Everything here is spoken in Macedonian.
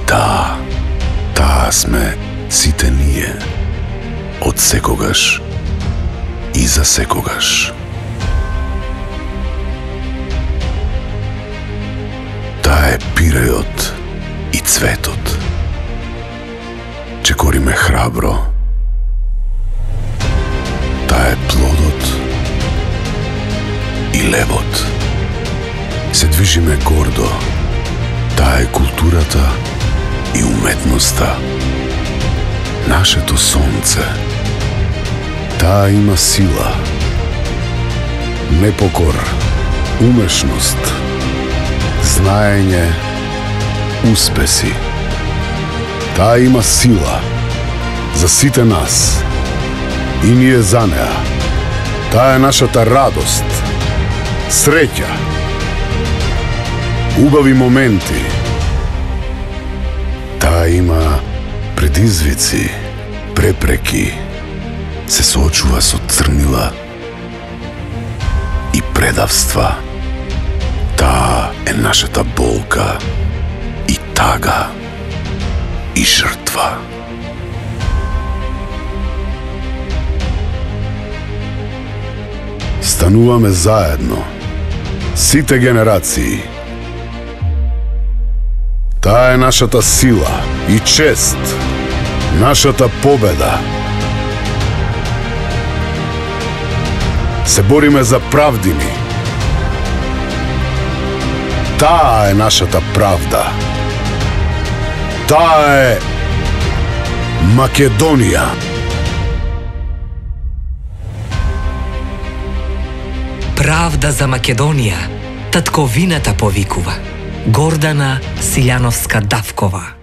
Таа сме сите ние, од секогаш и за секогаш. Таа е пирејот и цветот. Чекориме храбро. Таа е плодот и левот. Се движиме гордо. Таа е културата и уметноста. Нашето сонце. Таа има сила, непокор, умешност, знаење, успеси. Таа има сила за сите нас и ние за неа. Таа е нашата радост, среќа, убави моменти. Таа има предизвици, препреки, се соочува со црнила и предавства. Таа е нашата болка и тага и жртва. Стануваме заедно, сите генерации. Таа е нашата сила и чест, нашата победа. Се бориме за правдини. Таа е нашата правда. Таа е Македонија. Правда за Македонија, татковината повикува. Гордана Силјановска-Давкова.